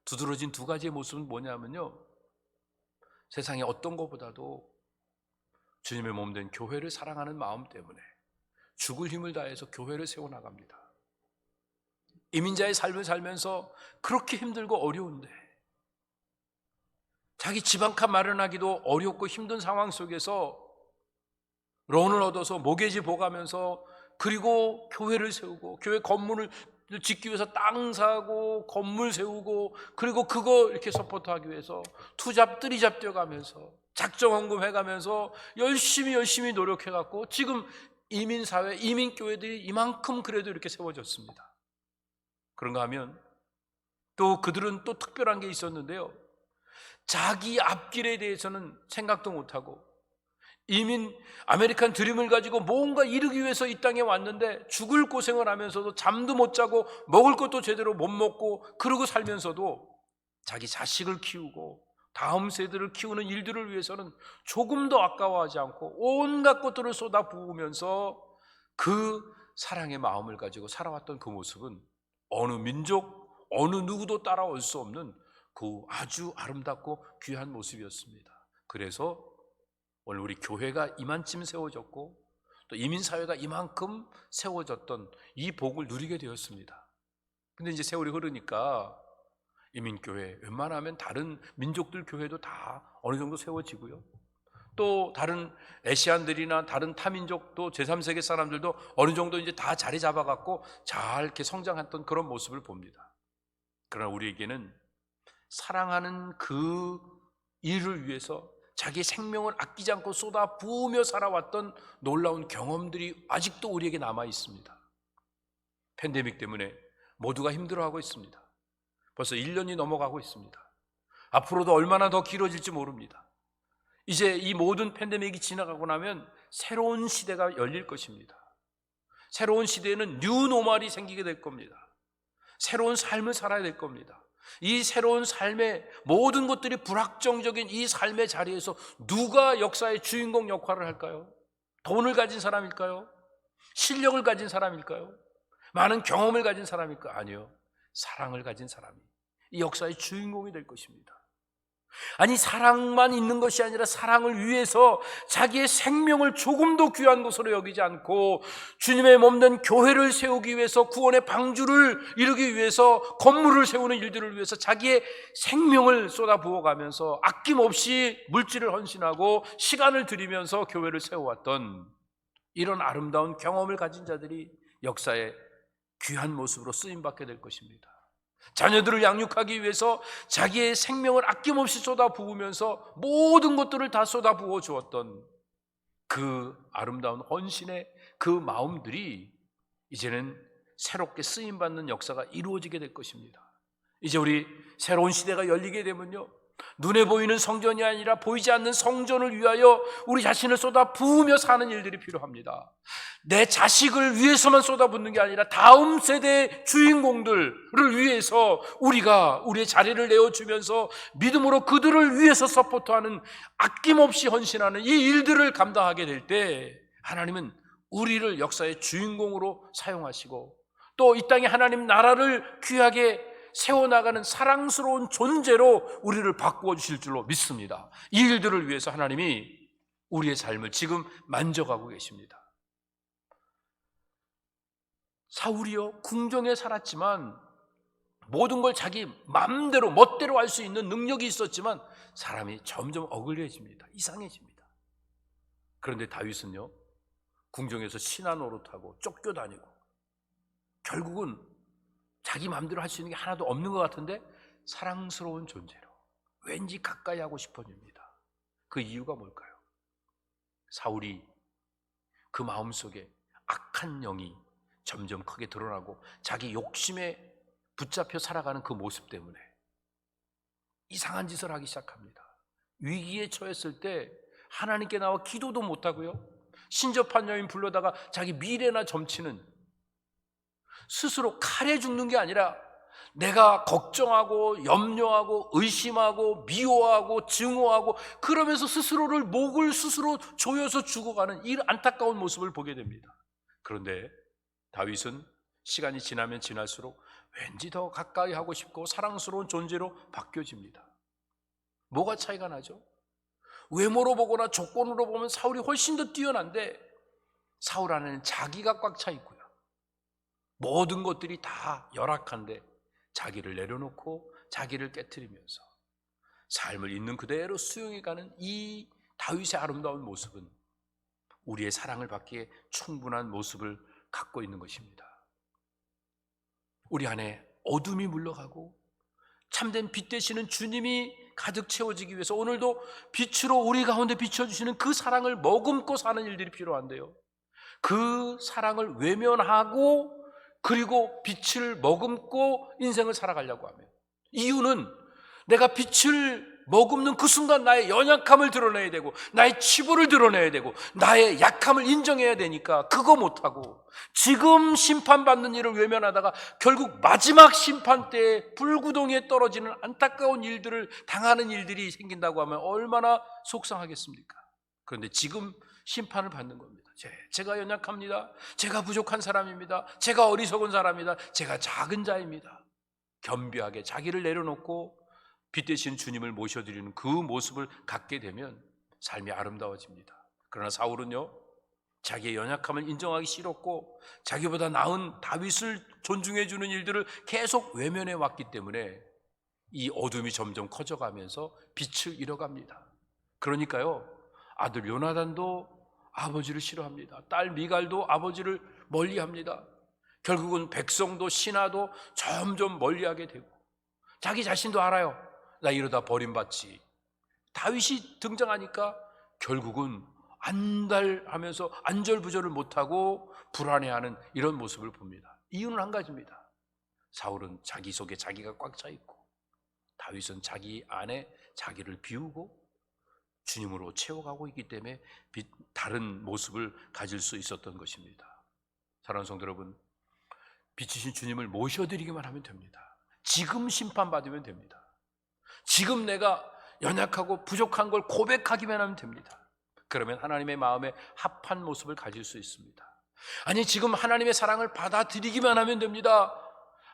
두드러진 두 가지의 모습은 뭐냐면요, 세상에 어떤 것보다도 주님의 몸된 교회를 사랑하는 마음 때문에 죽을 힘을 다해서 교회를 세워나갑니다. 이민자의 삶을 살면서 그렇게 힘들고 어려운데 자기 집 한 칸 마련하기도 어렵고 힘든 상황 속에서 론을 얻어서 모계지 보가면서 그리고 교회를 세우고 교회 건물을 짓기 위해서 땅 사고 건물 세우고 그리고 그거 이렇게 서포트하기 위해서 투잡 뜨리잡 뛰어가면서 작정헌금 해가면서 열심히 노력해갖고 지금 이민사회, 이민교회들이 이만큼 그래도 이렇게 세워졌습니다. 그런가 하면 또 그들은 또 특별한 게 있었는데요, 자기 앞길에 대해서는 생각도 못하고 이민 아메리칸 드림을 가지고 뭔가 이루기 위해서 이 땅에 왔는데 죽을 고생을 하면서도 잠도 못 자고 먹을 것도 제대로 못 먹고 그러고 살면서도 자기 자식을 키우고 다음 세대를 키우는 일들을 위해서는 조금도 아까워하지 않고 온갖 것들을 쏟아부으면서 그 사랑의 마음을 가지고 살아왔던 그 모습은 어느 민족, 어느 누구도 따라올 수 없는 그 아주 아름답고 귀한 모습이었습니다. 그래서 오늘 우리 교회가 이만큼 세워졌고 또 이민사회가 이만큼 세워졌던 이 복을 누리게 되었습니다. 근데 이제 세월이 흐르니까 이민교회, 웬만하면 다른 민족들 교회도 다 어느 정도 세워지고요. 또 다른 아시안들이나 다른 타민족도 제3세계 사람들도 어느 정도 이제 다 자리 잡아갖고 잘 이렇게 성장했던 그런 모습을 봅니다. 그러나 우리에게는 사랑하는 그 일을 위해서 자기 생명을 아끼지 않고 쏟아 부으며 살아왔던 놀라운 경험들이 아직도 우리에게 남아 있습니다. 팬데믹 때문에 모두가 힘들어하고 있습니다. 벌써 1년이 넘어가고 있습니다. 앞으로도 얼마나 더 길어질지 모릅니다. 이제 이 모든 팬데믹이 지나가고 나면 새로운 시대가 열릴 것입니다. 새로운 시대에는 뉴노멀이 생기게 될 겁니다. 새로운 삶을 살아야 될 겁니다. 이 새로운 삶의 모든 것들이 불확정적인 이 삶의 자리에서 누가 역사의 주인공 역할을 할까요? 돈을 가진 사람일까요? 실력을 가진 사람일까요? 많은 경험을 가진 사람일까요? 아니요. 사랑을 가진 사람이 이 역사의 주인공이 될 것입니다. 아니, 사랑만 있는 것이 아니라 사랑을 위해서 자기의 생명을 조금도 귀한 것으로 여기지 않고 주님의 몸된 교회를 세우기 위해서, 구원의 방주를 이루기 위해서, 건물을 세우는 일들을 위해서 자기의 생명을 쏟아부어가면서 아낌없이 물질을 헌신하고 시간을 들이면서 교회를 세워왔던 이런 아름다운 경험을 가진 자들이 역사의 귀한 모습으로 쓰임받게 될 것입니다. 자녀들을 양육하기 위해서 자기의 생명을 아낌없이 쏟아부으면서 모든 것들을 다 쏟아부어 주었던 그 아름다운 헌신의 그 마음들이 이제는 새롭게 쓰임받는 역사가 이루어지게 될 것입니다. 이제 우리 새로운 시대가 열리게 되면요, 눈에 보이는 성전이 아니라 보이지 않는 성전을 위하여 우리 자신을 쏟아 부으며 사는 일들이 필요합니다. 내 자식을 위해서만 쏟아붓는 게 아니라 다음 세대의 주인공들을 위해서 우리가 우리의 자리를 내어주면서 믿음으로 그들을 위해서 서포트하는, 아낌없이 헌신하는 이 일들을 감당하게 될 때 하나님은 우리를 역사의 주인공으로 사용하시고 또 이 땅에 하나님 나라를 귀하게 세워나가는 사랑스러운 존재로 우리를 바꾸어 주실 줄로 믿습니다. 이 일들을 위해서 하나님이 우리의 삶을 지금 만져가고 계십니다. 사울이요, 궁정에 살았지만 모든 걸 자기 마음대로 멋대로 할 수 있는 능력이 있었지만 사람이 점점 어글려집니다. 이상해집니다. 그런데 다윗은요, 궁정에서 신하 노릇하고 쫓겨다니고 결국은 자기 마음대로 할 수 있는 게 하나도 없는 것 같은데 사랑스러운 존재로 왠지 가까이 하고 싶어집니다. 그 이유가 뭘까요? 사울이 그 마음속에 악한 영이 점점 크게 드러나고 자기 욕심에 붙잡혀 살아가는 그 모습 때문에 이상한 짓을 하기 시작합니다. 위기에 처했을 때 하나님께 나와 기도도 못하고요, 신접한 여인 불러다가 자기 미래나 점치는, 스스로 칼에 죽는 게 아니라 내가 걱정하고 염려하고 의심하고 미워하고 증오하고 그러면서 스스로를 목을 스스로 조여서 죽어가는 이 안타까운 모습을 보게 됩니다. 그런데 다윗은 시간이 지나면 지날수록 왠지 더 가까이 하고 싶고 사랑스러운 존재로 바뀌어집니다. 뭐가 차이가 나죠? 외모로 보거나 조건으로 보면 사울이 훨씬 더 뛰어난데 사울 안에는 자기가 꽉 차 있고요, 모든 것들이 다 열악한데 자기를 내려놓고 자기를 깨트리면서 삶을 있는 그대로 수용해가는 이 다윗의 아름다운 모습은 우리의 사랑을 받기에 충분한 모습을 갖고 있는 것입니다. 우리 안에 어둠이 물러가고 참된 빛 되시는 주님이 가득 채워지기 위해서 오늘도 빛으로 우리 가운데 비춰주시는 그 사랑을 머금고 사는 일들이 필요한데요, 그 사랑을 외면하고 그리고 빛을 머금고 인생을 살아가려고 하면, 이유는 내가 빛을 머금는 그 순간 나의 연약함을 드러내야 되고 나의 치부를 드러내야 되고 나의 약함을 인정해야 되니까 그거 못하고 지금 심판받는 일을 외면하다가 결국 마지막 심판 때에 불구덩이에 떨어지는 안타까운 일들을 당하는 일들이 생긴다고 하면 얼마나 속상하겠습니까? 그런데 지금 심판을 받는 겁니다. 제가 연약합니다. 제가 부족한 사람입니다. 제가 어리석은 사람입니다. 제가 작은 자입니다. 겸비하게 자기를 내려놓고 빛 대신 주님을 모셔드리는 그 모습을 갖게 되면 삶이 아름다워집니다. 그러나 사울은요, 자기의 연약함을 인정하기 싫었고 자기보다 나은 다윗을 존중해 주는 일들을 계속 외면해 왔기 때문에 이 어둠이 점점 커져가면서 빛을 잃어갑니다. 그러니까요, 아들 요나단도 아버지를 싫어합니다. 딸 미갈도 아버지를 멀리합니다. 결국은 백성도 신하도 점점 멀리하게 되고 자기 자신도 알아요. 나 이러다 버림받지. 다윗이 등장하니까 결국은 안달하면서 안절부절을 못하고 불안해하는 이런 모습을 봅니다. 이유는 한 가지입니다. 사울은 자기 속에 자기가 꽉 차 있고 다윗은 자기 안에 자기를 비우고 주님으로 채워가고 있기 때문에 다른 모습을 가질 수 있었던 것입니다. 사랑하는 성도 여러분, 빛이신 주님을 모셔드리기만 하면 됩니다. 지금 심판받으면 됩니다. 지금 내가 연약하고 부족한 걸 고백하기만 하면 됩니다. 그러면 하나님의 마음에 합한 모습을 가질 수 있습니다. 아니, 지금 하나님의 사랑을 받아들이기만 하면 됩니다.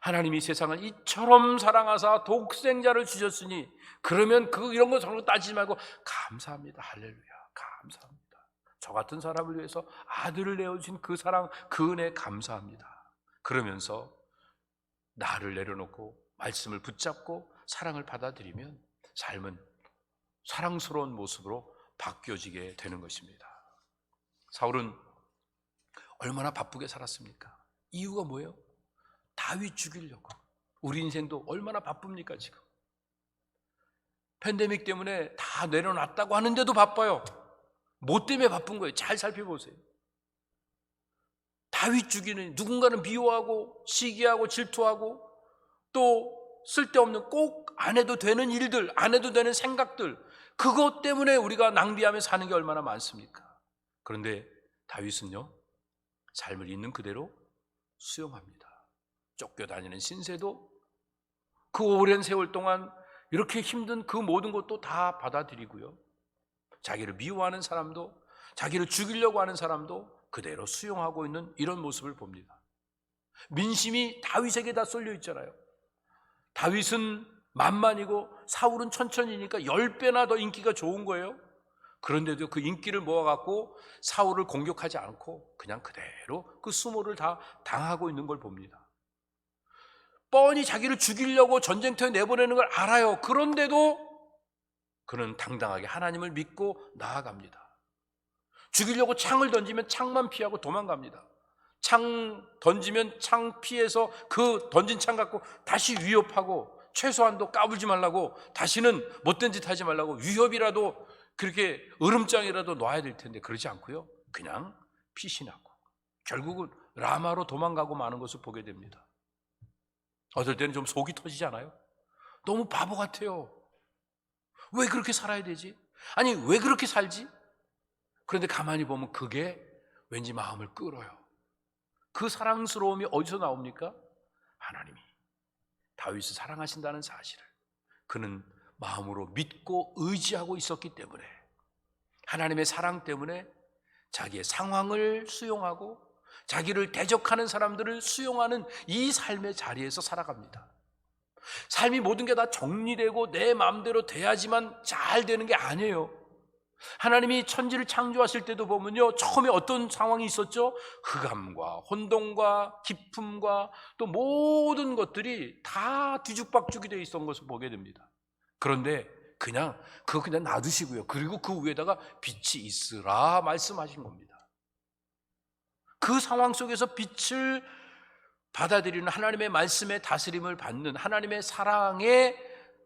하나님이 세상을 이처럼 사랑하사 독생자를 주셨으니 그러면 이런 거 전부 따지지 말고 감사합니다. 할렐루야, 감사합니다. 저 같은 사람을 위해서 아들을 내어주신 그 사랑, 그 은혜 감사합니다. 그러면서 나를 내려놓고 말씀을 붙잡고 사랑을 받아들이면 삶은 사랑스러운 모습으로 바뀌어지게 되는 것입니다. 사울은 얼마나 바쁘게 살았습니까? 이유가 뭐예요? 다윗 죽이려고. 우리 인생도 얼마나 바쁩니까 지금? 팬데믹 때문에 다 내려놨다고 하는데도 바빠요. 뭐 때문에 바쁜 거예요? 잘 살펴보세요. 다윗 죽이는, 누군가는 미워하고 시기하고 질투하고 또 쓸데없는 꼭 안 해도 되는 일들, 안 해도 되는 생각들, 그것 때문에 우리가 낭비하며 사는 게 얼마나 많습니까? 그런데 다윗은요, 삶을 있는 그대로 수용합니다. 쫓겨다니는 신세도 그 오랜 세월 동안 이렇게 힘든 그 모든 것도 다 받아들이고요, 자기를 미워하는 사람도, 자기를 죽이려고 하는 사람도 그대로 수용하고 있는 이런 모습을 봅니다. 민심이 다윗에게 다 쏠려 있잖아요. 다윗은 만만이고 사울은 천천히니까 10배나 더 인기가 좋은 거예요. 그런데도 그 인기를 모아갖고 사울을 공격하지 않고 그냥 그대로 그 수모를 다 당하고 있는 걸 봅니다. 뻔히 자기를 죽이려고 전쟁터에 내보내는 걸 알아요. 그런데도 그는 당당하게 하나님을 믿고 나아갑니다. 죽이려고 창을 던지면 창만 피하고 도망갑니다. 창 던지면 창 피해서 그 던진 창 갖고 다시 위협하고, 최소한도 까불지 말라고, 다시는 못된 짓 하지 말라고, 위협이라도 그렇게 으름장이라도 놔야 될 텐데 그러지 않고요, 그냥 피신하고 결국은 라마로 도망가고 마는 것을 보게 됩니다. 어떨 때는 좀 속이 터지잖아요. 너무 바보 같아요. 왜 그렇게 살아야 되지? 아니, 왜 그렇게 살지? 그런데 가만히 보면 그게 왠지 마음을 끌어요. 그 사랑스러움이 어디서 나옵니까? 하나님이 다윗을 사랑하신다는 사실을 그는 마음으로 믿고 의지하고 있었기 때문에, 하나님의 사랑 때문에 자기의 상황을 수용하고 자기를 대적하는 사람들을 수용하는 이 삶의 자리에서 살아갑니다. 삶이 모든 게 다 정리되고 내 마음대로 돼야지만 잘 되는 게 아니에요. 하나님이 천지를 창조하실 때도 보면요, 처음에 어떤 상황이 있었죠? 흑암과 혼돈과 기품과 또 모든 것들이 다 뒤죽박죽이 되어 있었던 것을 보게 됩니다. 그런데 그거 그냥 놔두시고요, 그리고 그 위에다가 빛이 있으라 말씀하신 겁니다. 그 상황 속에서 빛을 받아들이는, 하나님의 말씀의 다스림을 받는, 하나님의 사랑의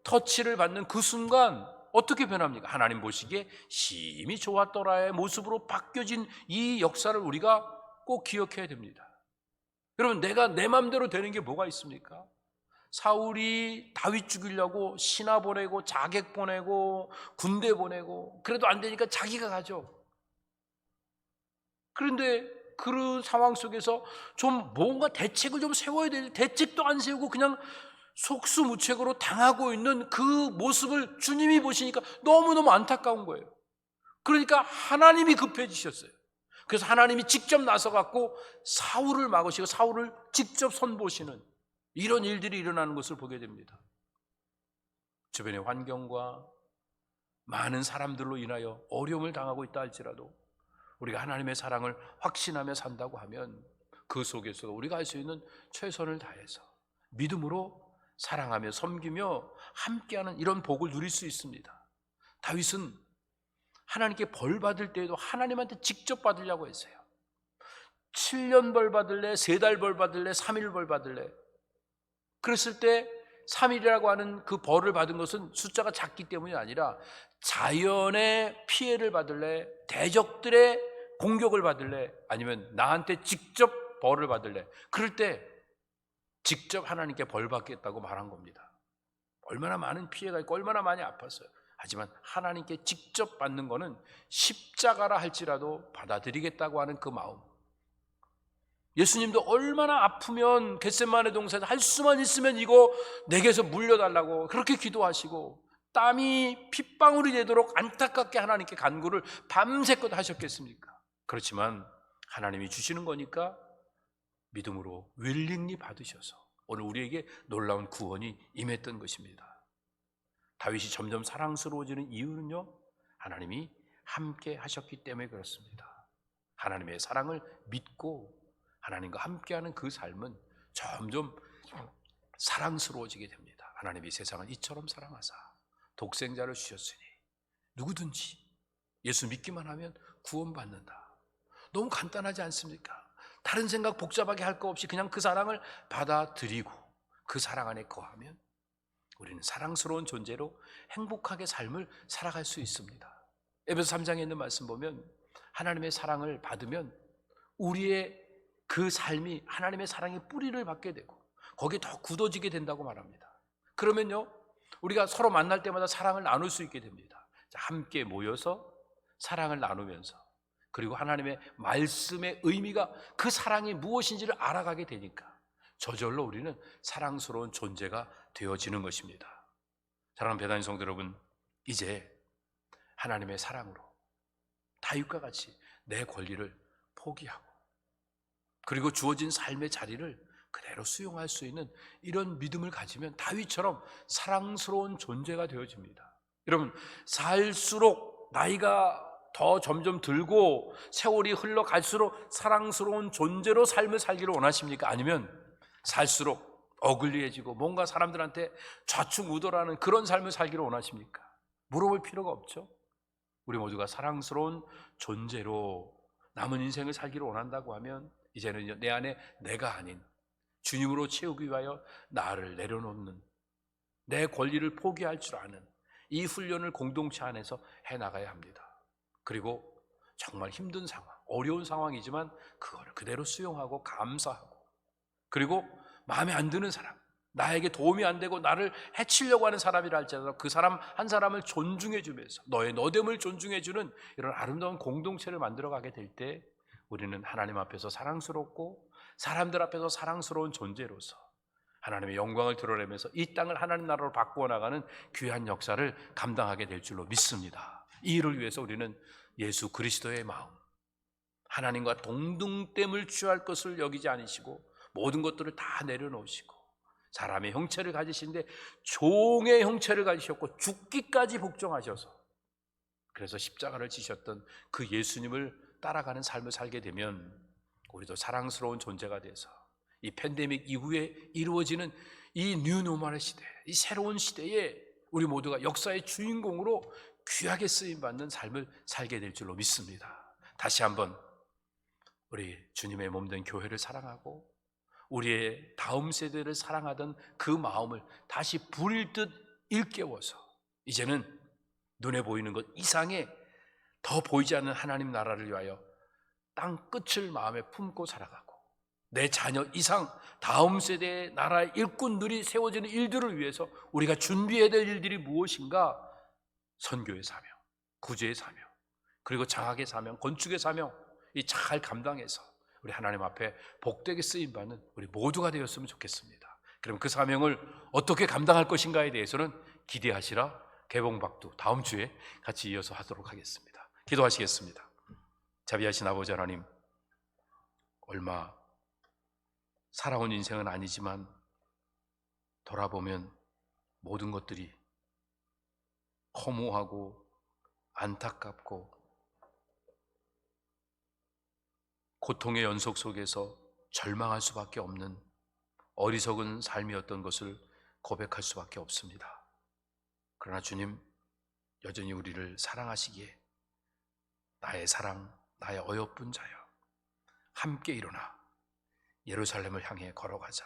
터치를 받는 그 순간 어떻게 변합니까? 하나님 보시기에 심히 좋았더라의 모습으로 바뀌어진 이 역사를 우리가 꼭 기억해야 됩니다. 여러분, 내가 내 마음대로 되는 게 뭐가 있습니까? 사울이 다윗 죽이려고 신하 보내고 자객 보내고 군대 보내고 그래도 안 되니까 자기가 가죠. 그런데 그런 상황 속에서 좀 뭔가 대책을 좀 세워야 될, 대책도 안 세우고 그냥 속수무책으로 당하고 있는 그 모습을 주님이 보시니까 너무너무 안타까운 거예요. 그러니까 하나님이 급해지셨어요. 그래서 하나님이 직접 나서갖고 사울을 막으시고 사울을 직접 선보시는, 이런 일들이 일어나는 것을 보게 됩니다. 주변의 환경과 많은 사람들로 인하여 어려움을 당하고 있다 할지라도 우리가 하나님의 사랑을 확신하며 산다고 하면 그 속에서 우리가 할 수 있는 최선을 다해서 믿음으로 사랑하며 섬기며 함께하는 이런 복을 누릴 수 있습니다. 다윗은 하나님께 벌 받을 때에도 하나님한테 직접 받으려고 했어요. 7년 벌 받을래, 3달 벌 받을래, 3일 벌 받을래. 그랬을 때 3일이라고 하는 그 벌을 받은 것은 숫자가 작기 때문이 아니라 자연의 피해를 받을래, 대적들의 공격을 받을래, 아니면 나한테 직접 벌을 받을래. 그럴 때 직접 하나님께 벌 받겠다고 말한 겁니다. 얼마나 많은 피해가 있고 얼마나 많이 아팠어요. 하지만 하나님께 직접 받는 거는 십자가라 할지라도 받아들이겠다고 하는 그 마음. 예수님도 얼마나 아프면 겟세마네 동산에서 할 수만 있으면 이거 내게서 물려달라고 그렇게 기도하시고 땀이 핏방울이 되도록 안타깝게 하나님께 간구를 밤새껏 하셨겠습니까? 그렇지만 하나님이 주시는 거니까 믿음으로 윌링리 받으셔서 오늘 우리에게 놀라운 구원이 임했던 것입니다. 다윗이 점점 사랑스러워지는 이유는요, 하나님이 함께 하셨기 때문에 그렇습니다. 하나님의 사랑을 믿고 하나님과 함께하는 그 삶은 점점 사랑스러워지게 됩니다. 하나님이 세상을 이처럼 사랑하사 독생자를 주셨으니 누구든지 예수 믿기만 하면 구원받는다. 너무 간단하지 않습니까? 다른 생각 복잡하게 할 거 없이 그냥 그 사랑을 받아들이고 그 사랑 안에 거하면 우리는 사랑스러운 존재로 행복하게 삶을 살아갈 수 있습니다. 에베소 3장에 있는 말씀 보면 하나님의 사랑을 받으면 우리의 그 삶이 하나님의 사랑의 뿌리를 받게 되고 거기에 더 굳어지게 된다고 말합니다. 그러면요, 우리가 서로 만날 때마다 사랑을 나눌 수 있게 됩니다. 함께 모여서 사랑을 나누면서 그리고 하나님의 말씀의 의미가 그 사랑이 무엇인지를 알아가게 되니까 저절로 우리는 사랑스러운 존재가 되어지는 것입니다. 사랑하는 배단위 성도 여러분, 이제 하나님의 사랑으로 다윗과 같이 내 권리를 포기하고 그리고 주어진 삶의 자리를 그대로 수용할 수 있는 이런 믿음을 가지면 다윗처럼 사랑스러운 존재가 되어집니다. 여러분, 살수록 나이가 더 점점 들고 세월이 흘러갈수록 사랑스러운 존재로 삶을 살기를 원하십니까? 아니면 살수록 어글리해지고 뭔가 사람들한테 좌충우돌하는 그런 삶을 살기를 원하십니까? 물어볼 필요가 없죠. 우리 모두가 사랑스러운 존재로 남은 인생을 살기를 원한다고 하면 이제는 내 안에 내가 아닌 주님으로 채우기 위하여 나를 내려놓는 내 권리를 포기할 줄 아는 이 훈련을 공동체 안에서 해나가야 합니다. 그리고 정말 힘든 상황, 어려운 상황이지만 그거를 그대로 수용하고 감사하고 그리고 마음에 안 드는 사람, 나에게 도움이 안 되고 나를 해치려고 하는 사람이라 할지라도 그 사람 한 사람을 존중해 주면서 너의 너됨을 존중해 주는 이런 아름다운 공동체를 만들어가게 될 때 우리는 하나님 앞에서 사랑스럽고 사람들 앞에서 사랑스러운 존재로서 하나님의 영광을 드러내면서 이 땅을 하나님 나라로 바꾸어 나가는 귀한 역사를 감당하게 될 줄로 믿습니다. 이 일을 위해서 우리는 예수 그리스도의 마음, 하나님과 동등됨을 취할 것을 여기지 않으시고 모든 것들을 다 내려놓으시고 사람의 형체를 가지신데 종의 형체를 가지셨고 죽기까지 복종하셔서 그래서 십자가를 지셨던 그 예수님을 따라가는 삶을 살게 되면 우리도 사랑스러운 존재가 돼서 이 팬데믹 이후에 이루어지는 이 뉴노멀의 시대, 이 새로운 시대에 우리 모두가 역사의 주인공으로 귀하게 쓰임받는 삶을 살게 될 줄로 믿습니다. 다시 한번 우리 주님의 몸된 교회를 사랑하고 우리의 다음 세대를 사랑하던 그 마음을 다시 불일 듯 일깨워서 이제는 눈에 보이는 것 이상의 더 보이지 않는 하나님 나라를 위하여 땅 끝을 마음에 품고 살아가고 내 자녀 이상 다음 세대의 나라의 일꾼들이 세워지는 일들을 위해서 우리가 준비해야 될 일들이 무엇인가? 선교의 사명, 구제의 사명, 그리고 장학의 사명, 건축의 사명 이 잘 감당해서 우리 하나님 앞에 복되게 쓰임받는 우리 모두가 되었으면 좋겠습니다. 그럼 그 사명을 어떻게 감당할 것인가에 대해서는 기대하시라 개봉박두 다음 주에 같이 이어서 하도록 하겠습니다. 기도하시겠습니다. 자비하신 아버지 하나님, 얼마 살아온 인생은 아니지만 돌아보면 모든 것들이 허무하고 안타깝고 고통의 연속 속에서 절망할 수밖에 없는 어리석은 삶이었던 것을 고백할 수밖에 없습니다. 그러나 주님 여전히 우리를 사랑하시기에 나의 사랑, 나의 어여쁜 자여, 함께 일어나 예루살렘을 향해 걸어가자.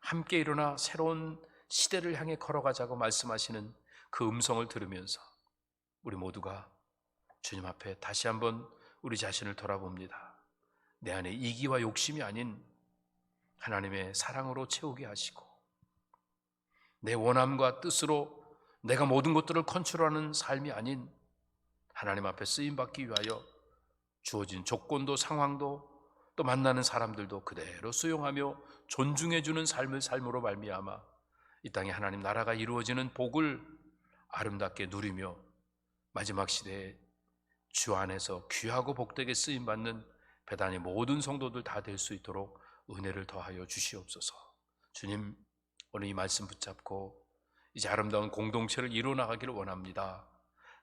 함께 일어나 새로운 시대를 향해 걸어가자고 말씀하시는 그 음성을 들으면서 우리 모두가 주님 앞에 다시 한번 우리 자신을 돌아봅니다. 내 안에 이기와 욕심이 아닌 하나님의 사랑으로 채우게 하시고 내 원함과 뜻으로 내가 모든 것들을 컨트롤하는 삶이 아닌 하나님 앞에 쓰임받기 위하여 주어진 조건도 상황도 또 만나는 사람들도 그대로 수용하며 존중해주는 삶을 삶으로 말미암아 이 땅에 하나님 나라가 이루어지는 복을 아름답게 누리며 마지막 시대에 주 안에서 귀하고 복되게 쓰임받는 배단의 모든 성도들 다 될 수 있도록 은혜를 더하여 주시옵소서. 주님, 오늘 이 말씀 붙잡고 이제 아름다운 공동체를 이루어나가기를 원합니다.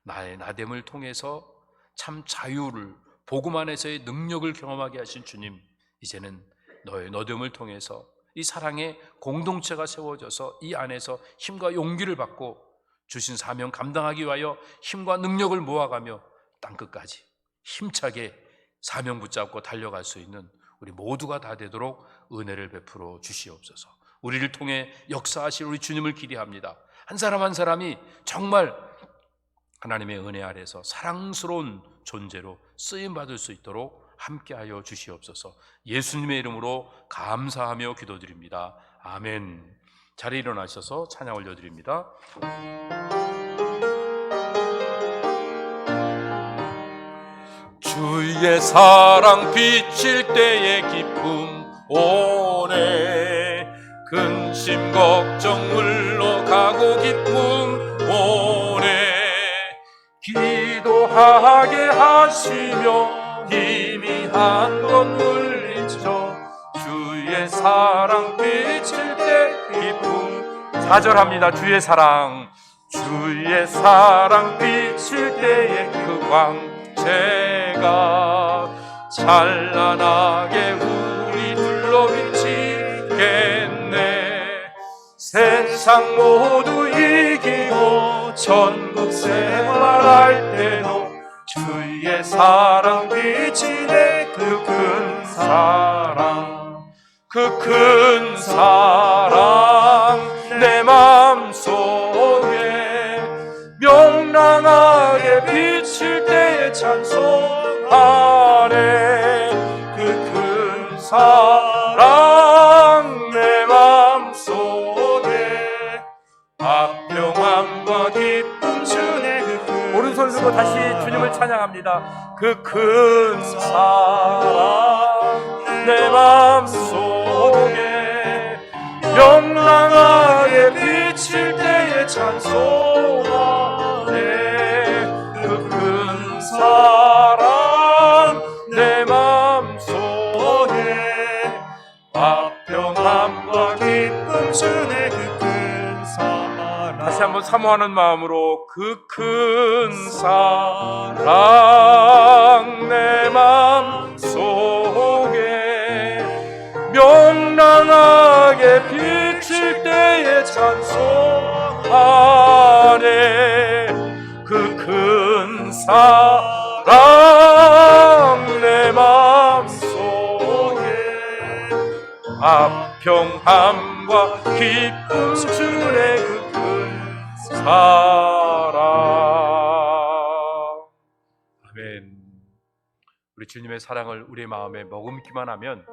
나의 나됨을 통해서 참 자유를 복음 안에서의 능력을 경험하게 하신 주님, 이제는 너의 너됨을 통해서 이 사랑의 공동체가 세워져서 이 안에서 힘과 용기를 받고 주신 사명 감당하기 위하여 힘과 능력을 모아가며 땅끝까지 힘차게 사명 붙잡고 달려갈 수 있는 우리 모두가 다 되도록 은혜를 베풀어 주시옵소서. 우리를 통해 역사하실 우리 주님을 기대합니다. 한 사람 한 사람이 정말 하나님의 은혜 아래서 사랑스러운 존재로 쓰임받을 수 있도록 함께하여 주시옵소서. 예수님의 이름으로 감사하며 기도드립니다. 아멘. 자리에 일어나셔서 찬양 올려드립니다. 주의 사랑 비칠 때의 기쁨 오네, 근심 걱정 물러가고 기쁨 오네, 기도하게 하시며 희미한 것 물리쳐 주의 사랑 비칠 때 기쁨. 4절합니다. 주의 사랑 비칠 때의 그 광채가 찬란하게 우리 둘러 비치겠네. 세상 모두 이기고 천국 생활할 때도 주의 사랑 비치네. 그 큰 사랑, 그 큰 사랑 내 마음속에 명랑하게 비칠 때의 찬송하네. 그 큰 사랑 내 마음속에 화평함과 기쁨 주네. 오른손 들고 다시 주님을 찬양합니다. 그 큰 사랑 내 마음속에 명랑하게 비칠 때의 찬송하네. 그 큰 사랑 내 마음속에 화평함과 기쁨 주네. 그 큰 사랑. 다시 한번 사모하는 마음으로 그 큰 사랑 내 마음속에 명랑하게 비칠 때의 찬송하네. 그 큰 사랑 내 마음속에 화평함과 기쁨 주네. 그 큰 사랑. 아멘. 우리 주님의 사랑을 우리의 마음에 머금기만 하면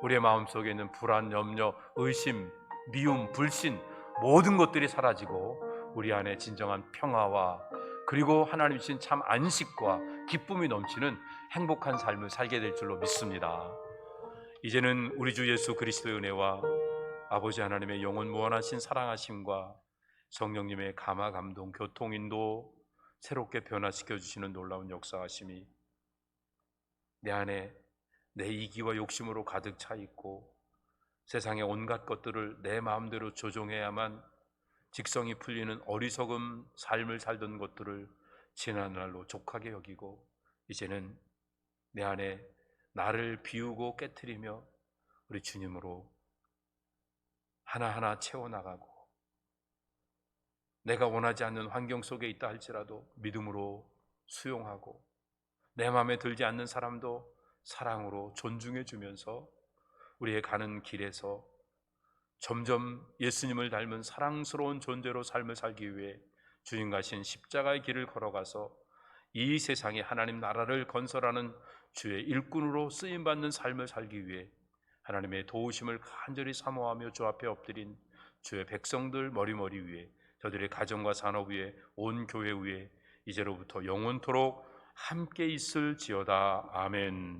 우리의 마음속에 있는 불안, 염려, 의심, 미움, 불신 모든 것들이 사라지고 우리 안에 진정한 평화와 그리고 하나님 주신 참 안식과 기쁨이 넘치는 행복한 삶을 살게 될 줄로 믿습니다. 이제는 우리 주 예수 그리스도의 은혜와 아버지 하나님의 영원 무한하신 사랑하심과 성령님의 감화, 감동, 교통, 인도 새롭게 변화시켜 주시는 놀라운 역사하심이 내 안에 내 이기와 욕심으로 가득 차 있고 세상의 온갖 것들을 내 마음대로 조종해야만 직성이 풀리는 어리석은 삶을 살던 것들을 지난날로 족하게 여기고 이제는 내 안에 나를 비우고 깨트리며 우리 주님으로 하나하나 채워나가고, 내가 원하지 않는 환경 속에 있다 할지라도 믿음으로 수용하고, 내 마음에 들지 않는 사람도 사랑으로 존중해 주면서 우리의 가는 길에서 점점 예수님을 닮은 사랑스러운 존재로 삶을 살기 위해 주님 가신 십자가의 길을 걸어가서 이 세상에 하나님 나라를 건설하는 주의 일꾼으로 쓰임받는 삶을 살기 위해 하나님의 도우심을 간절히 사모하며 주 앞에 엎드린 주의 백성들 머리머리 위에, 저들의 가정과 산업 위에, 온 교회 위에 이제로부터 영원토록 함께 있을지어다. 아멘.